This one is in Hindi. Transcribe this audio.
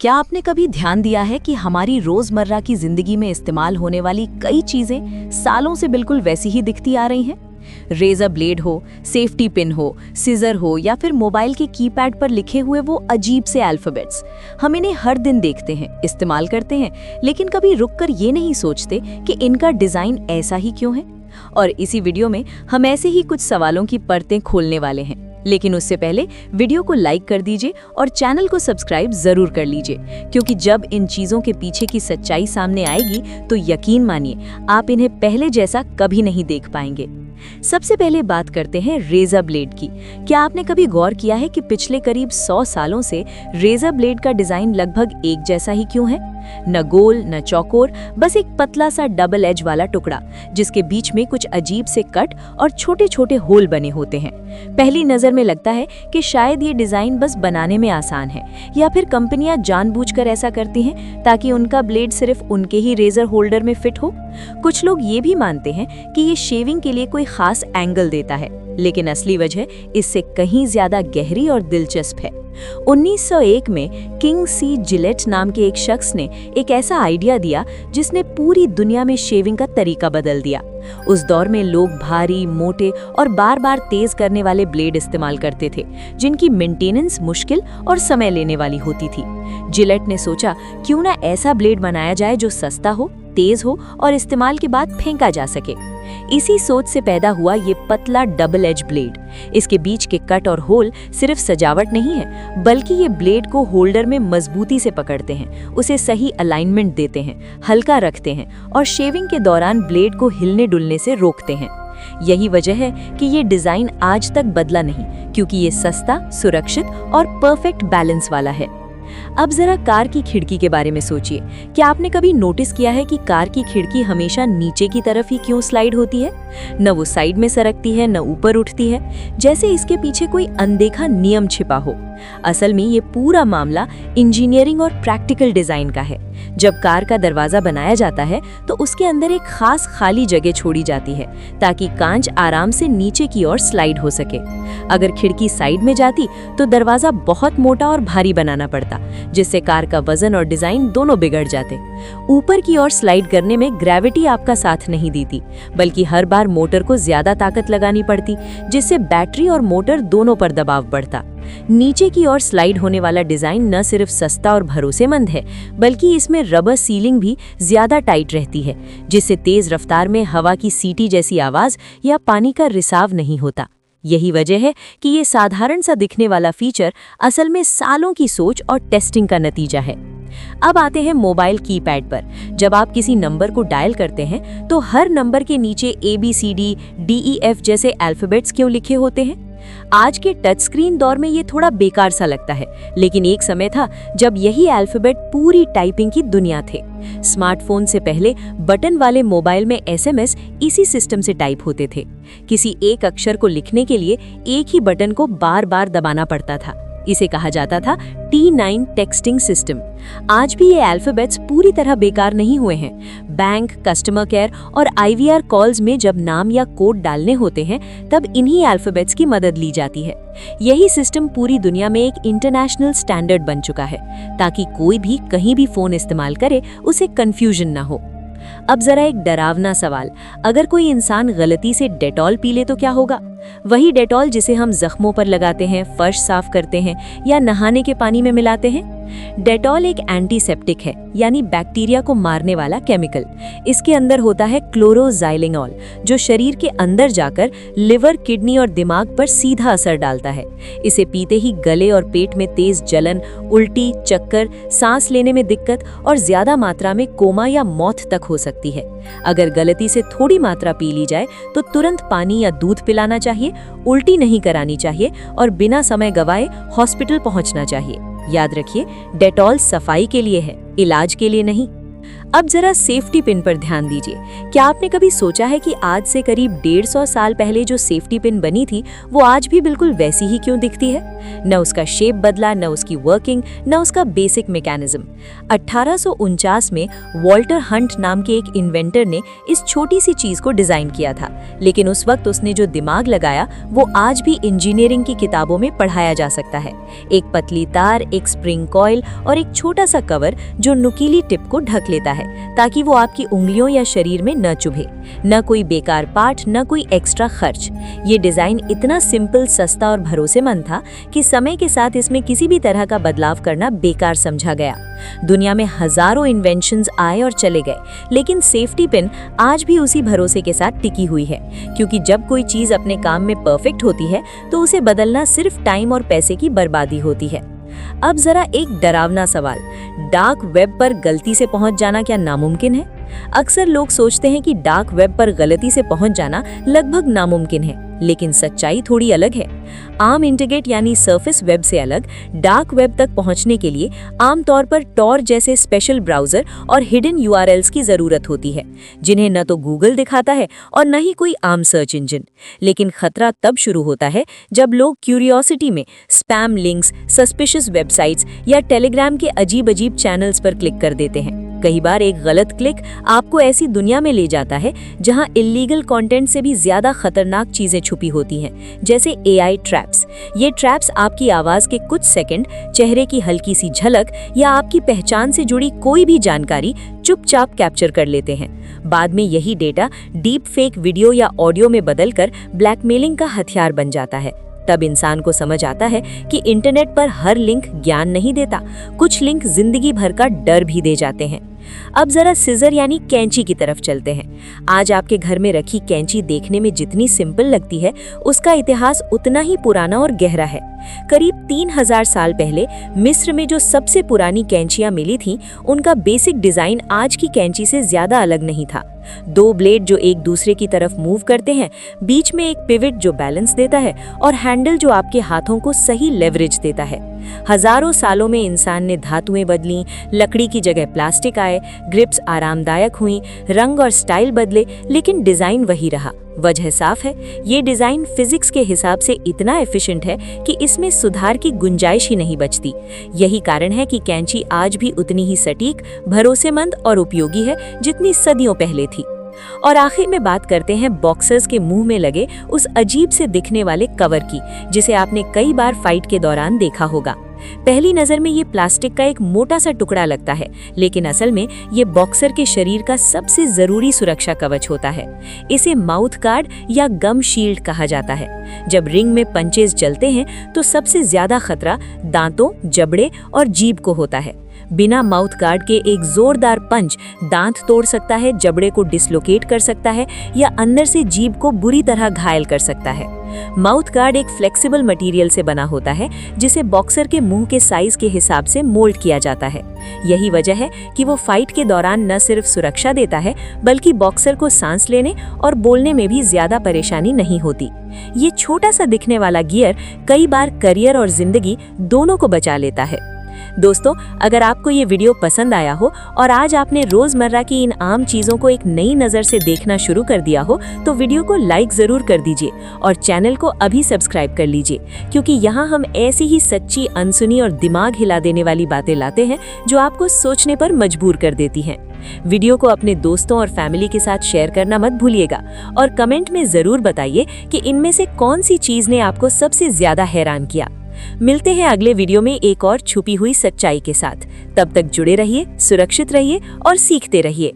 क्या आपने कभी ध्यान दिया है कि हमारी रोजमर्रा की जिंदगी में इस्तेमाल होने वाली कई चीजें सालों से बिल्कुल वैसी ही दिखती आ रही हैं? रेजर ब्लेड हो, सेफ्टी पिन हो, सीजर हो या फिर मोबाइल के कीपैड पर लिखे हुए वो अजीब से अल्फाबेट्स, हम इन्हें हर दिन देखते हैं, इस्तेमाल करते हैं, लेकिन कभी रुककर ये नहीं सोचते कि इनका डिजाइन ऐसा ही क्यों है। और इसी वीडियो में हम ऐसे ही कुछ सवालों की परतें खोलने वाले हैं। लेकिन उससे पहले वीडियो को लाइक कर दीजिए और चैनल को सब्सक्राइब जरूर कर लीजिए, क्योंकि जब इन चीजों के पीछे की सच्चाई सामने आएगी तो यकीन मानिए आप इन्हें पहले जैसा कभी नहीं देख पाएंगे। सबसे पहले बात करते हैं रेजर ब्लेड की। क्या आपने कभी गौर किया है कि पिछले करीब 100 सालों से रेजर ब्लेड का डिजाइन लगभग एक जैसा ही क्यों है? न गोल न चौकोर, बस एक पतला सा डबल एज वाला टुकड़ा जिसके बीच में कुछ अजीब से कट और छोटे छोटे होल बने होते हैं। पहली नजर में लगता है कि शायद ये डिजाइन बस बनाने में आसान है, या फिर कंपनियां जानबूझकर ऐसा करती हैं ताकि उनका ब्लेड सिर्फ उनके ही रेजर होल्डर में फिट हो। कुछ लोग ये भी मानते हैं कि ये शेविंग के लिए कोई खास एंगल देता है, लेकिन असली वजह इससे कहीं ज्यादा गहरी और दिलचस्प है। 1901 में किंग सी जिलेट नाम के एक शख्स ने एक ऐसा आइडिया दिया जिसने पूरी दुनिया में शेविंग का तरीका बदल दिया। उस दौर में लोग भारी, मोटे और बार बार तेज करने वाले ब्लेड इस्तेमाल करते थे, जिनकी मेंटेनेंस मुश्किल और समय लेने वाली होती थी। जिलेट ने सोचा क्यों ना ऐसा ब्लेड बनाया जाए जो सस्ता हो, तेज हो और इस्तेमाल के बाद फेंका जा सके। इसी सोच से पैदा हुआ ये पतला डबल एज ब्लेड। इसके बीच के कट और होल सिर्फ सजावट नहीं है, बल्कि ये ब्लेड को होल्डर में मजबूती से पकड़ते हैं, उसे सही अलाइनमेंट देते हैं, हल्का रखते हैं और शेविंग के दौरान ब्लेड को हिलने डुलने से रोकते हैं। यही वजह है कि ये डिजाइन आज तक बदला नहीं, क्योंकि ये सस्ता, सुरक्षित और परफेक्ट बैलेंस वाला है। अब जरा कार की खिड़की के बारे में सोचिए। क्या आपने कभी नोटिस किया है कि कार की खिड़की हमेशा नीचे की तरफ ही क्यों स्लाइड होती है? न वो साइड में सरकती है, न ऊपर उठती है, जैसे इसके पीछे कोई अनदेखा नियम छिपा हो। असल में ये पूरा मामला इंजीनियरिंग और प्रैक्टिकल डिजाइन का है। जब कार का दरवाजा बनाया जाता है तो उसके अंदर एक खास खाली जगह छोड़ी जाती है ताकि कांच आराम से नीचे की ओर स्लाइड हो सके। अगर खिड़की साइड में जाती तो दरवाजा बहुत मोटा और भारी बनाना पड़ता, जिससे कार का वजन और डिजाइन दोनों बिगड़ जाते। ऊपर की ओर स्लाइड करने में ग्रेविटी आपका साथ नहीं देती, बल्कि हर बार मोटर को ज्यादा ताकत लगानी पड़ती, जिससे बैटरी और मोटर दोनों पर दबाव बढ़ता। नीचे की ओर स्लाइड होने वाला डिजाइन न सिर्फ सस्ता और भरोसेमंद है, बल्कि इसमें रबर सीलिंग भी ज्यादा टाइट रहती है, जिससे तेज रफ्तार में हवा की सीटी जैसी आवाज या पानी का रिसाव नहीं होता। यही वजह है कि ये साधारण सा दिखने वाला फीचर असल में सालों की सोच और टेस्टिंग का नतीजा है। अब आते हैं मोबाइल कीपैड पर। जब आप किसी नंबर को डायल करते हैं तो हर नंबर के नीचे ABCD, DEF जैसे अल्फाबेट्स क्यों लिखे होते हैं? आज के टच स्क्रीन दौर में ये थोड़ा बेकार सा लगता है, लेकिन एक समय था जब यही अल्फाबेट पूरी टाइपिंग की दुनिया थे। स्मार्टफोन से पहले बटन वाले मोबाइल में SMS इसी सिस्टम से टाइप होते थे। किसी एक अक्षर को लिखने के लिए एक ही बटन को बार बार दबाना पड़ता था। इसे कहा जाता था T9 टेक्सटिंग सिस्टम। आज भी ये अल्फाबेट्स पूरी तरह बेकार नहीं हुए हैं। बैंक, कस्टमर केयर और IVR कॉल्स में जब नाम या कोड डालने होते हैं तब इन्हीं अल्फाबेट्स की मदद ली जाती है। यही सिस्टम पूरी दुनिया में एक इंटरनेशनल स्टैंडर्ड बन चुका है, ताकि कोई भी कहीं भी फोन इस्तेमाल करे उसे कंफ्यूजन ना हो। अब जरा एक डरावना सवाल, अगर कोई इंसान गलती से डेटॉल पी ले तो क्या होगा? वही डेटॉल जिसे हम जख्मों पर लगाते हैं, फर्श साफ करते हैं या नहाने के पानी में मिलाते हैं। डेटॉल एक एंटीसेप्टिक है, यानी बैक्टीरिया को मारने वाला केमिकल। इसके अंदर होता है क्लोरोजाइलेनॉल, जो शरीर के अंदर जाकर लिवर, किडनी और दिमाग पर सीधा असर डालता है। इसे पीते ही गले और पेट में तेज जलन, उल्टी, चक्कर, सांस लेने में दिक्कत और ज्यादा मात्रा में कोमा या मौत तक हो सकती है। अगर गलती से थोड़ी मात्रा पी ली जाए तो तुरंत पानी या दूध पिलाना चाहिए, उल्टी नहीं करानी चाहिए और बिना समय गवाए हॉस्पिटल पहुंचना चाहिए। याद रखिए, डेटॉल सफाई के लिए है, इलाज के लिए नहीं। अब जरा सेफ्टी पिन पर ध्यान दीजिए। क्या आपने कभी सोचा है कि आज से करीब 150 साल पहले जो सेफ्टी पिन बनी थी वो आज भी बिल्कुल वैसी ही क्यों दिखती है? न उसका शेप बदला, न उसकी वर्किंग, न उसका बेसिक मैकेनिज्म। 1849 में वॉल्टर हंट नाम के एक इन्वेंटर ने इस छोटी सी चीज को डिजाइन किया था, लेकिन उस वक्त उसने जो दिमाग लगाया वो आज भी इंजीनियरिंग की किताबों में पढ़ाया जा सकता है। एक पतली तार, एक स्प्रिंग कॉइल और एक छोटा सा कवर जो नुकीली टिप को ढक लेता है ताकि वो आपकी उंगलियों या शरीर में न चुभे। न कोई बेकार पार्ट, न कोई एक्स्ट्रा खर्च। ये डिजाइन इतना सिंपल, सस्ता और भरोसेमंद था कि समय के साथ इसमें किसी भी तरह का बदलाव करना बेकार समझा गया। दुनिया में हजारों इन्वेंशंस आए और चले गए, लेकिन सेफ्टी पिन आज भी उसी भरोसे के साथ टिकी हुई है, क्योंकि जब कोई चीज अपने काम में परफेक्ट होती है तो उसे बदलना सिर्फ टाइम और पैसे की बर्बादी होती है। अब जरा एक डरावना सवाल, डार्क वेब पर गलती से पहुंच जाना क्या नामुमकिन है? अक्सर लोग सोचते हैं कि डार्क वेब पर गलती से पहुंच जाना लगभग नामुमकिन है, लेकिन सच्चाई थोड़ी अलग है। आम इंटरनेट यानी सरफेस वेब से अलग, डार्क वेब तक पहुंचने के लिए आमतौर पर टॉर जैसे स्पेशल ब्राउजर और हिडन यूआरएल्स की जरूरत होती है, जिन्हें न तो गूगल दिखाता है और न ही कोई आम सर्च इंजन। लेकिन खतरा तब शुरू होता है जब लोग क्यूरियोसिटी में स्पैम लिंक्स, सस्पिशियस वेबसाइट्स या टेलीग्राम के अजीब चैनल्स पर क्लिक कर देते हैं। कई बार एक गलत क्लिक आपको ऐसी दुनिया में ले जाता है जहां इल्लीगल कंटेंट से भी ज्यादा खतरनाक चीजें छुपी होती हैं, जैसे एआई ट्रैप्स। ये ट्रैप्स आपकी आवाज के कुछ सेकंड, चेहरे की हल्की सी झलक या आपकी पहचान से जुड़ी कोई भी जानकारी चुपचाप कैप्चर कर लेते हैं। बाद में यही डेटा डीप फेक वीडियो या ऑडियो में बदलकर ब्लैकमेलिंग का हथियार बन जाता है। तब इंसान को समझ आता है कि इंटरनेट पर हर लिंक ज्ञान नहीं देता, कुछ लिंक जिंदगी भर का डर भी दे जाते हैं। अब जरा सिजर यानी कैंची की तरफ चलते हैं। आज आपके घर में रखी कैंची देखने में जितनी सिंपल लगती है, उसका इतिहास उतना ही पुराना और गहरा है। करीब 3000 साल पहले मिस्र में जो सबसे पुरानी कैंचियां मिली थीं, उनका बेसिक डिजाइन आज की कैंची से ज्यादा अलग नहीं था। 2 ब्लेड जो एक दूसरे की तरफ मूव करते हैं, बीच में एक पिवट जो बैलेंस देता है और हैंडल जो आपके हाथों को सही लेवरेज देता है। हजारों सालों में इंसान ने धातुएं बदली, लकड़ी की जगह प्लास्टिक आए, ग्रिप्स आरामदायक हुई, रंग और स्टाइल बदले, लेकिन डिजाइन वही रहा। वजह साफ है, ये डिजाइन फिजिक्स के हिसाब से इतना एफिशिएंट है कि इसमें सुधार की गुंजाइश ही नहीं बचती। यही कारण है कि कैंची आज भी उतनी ही सटीक, भरोसेमंद और उपयोगी है जितनी सदियों पहले थी। और आखिर में बात करते हैं बॉक्सर्स के मुंह में लगे उस अजीब से दिखने वाले कवर की, जिसे आपने कई बार फाइट के दौरान देखा होगा। पहली नजर में ये प्लास्टिक का एक मोटा सा टुकड़ा लगता है, लेकिन असल में ये बॉक्सर के शरीर का सबसे जरूरी सुरक्षा कवच होता है। इसे माउथ गार्ड या गम शील्ड कहा जाता है। जब रिंग में पंचेज चलते हैं तो सबसे ज्यादा खतरा दांतों, जबड़े और जीभ को होता है। बिना माउथ गार्ड के एक जोरदार पंच दांत तोड़ सकता है, जबड़े को डिसलोकेट कर सकता है या अंदर से जीभ को बुरी तरह घायल कर सकता है। माउथ गार्ड एक फ्लेक्सिबल मटेरियल से बना होता है, जिसे बॉक्सर के मुंह के साइज के हिसाब से मोल्ड किया जाता है। यही वजह है कि वो फाइट के दौरान न सिर्फ सुरक्षा देता है, बल्कि बॉक्सर को सांस लेने और बोलने में भी ज्यादा परेशानी नहीं होती। ये छोटा सा दिखने वाला गियर कई बार करियर और जिंदगी दोनों को बचा लेता है। दोस्तों, अगर आपको ये वीडियो पसंद आया हो और आज आपने रोजमर्रा की इन आम चीजों को एक नई नजर से देखना शुरू कर दिया हो, तो वीडियो को लाइक जरूर कर दीजिए और चैनल को अभी सब्सक्राइब कर लीजिए, क्योंकि यहाँ हम ऐसी ही सच्ची, अनसुनी और दिमाग हिला देने वाली बातें लाते हैं जो आपको सोचने पर मजबूर कर देती हैं। वीडियो को अपने दोस्तों और फैमिली के साथ शेयर करना मत भूलिएगा और कमेंट में जरूर बताइए कि इनमें से कौन सी चीज ने आपको सबसे ज्यादा हैरान किया। मिलते हैं अगले वीडियो में एक और छुपी हुई सच्चाई के साथ। तब तक जुड़े रहिए, सुरक्षित रहिए और सीखते रहिए।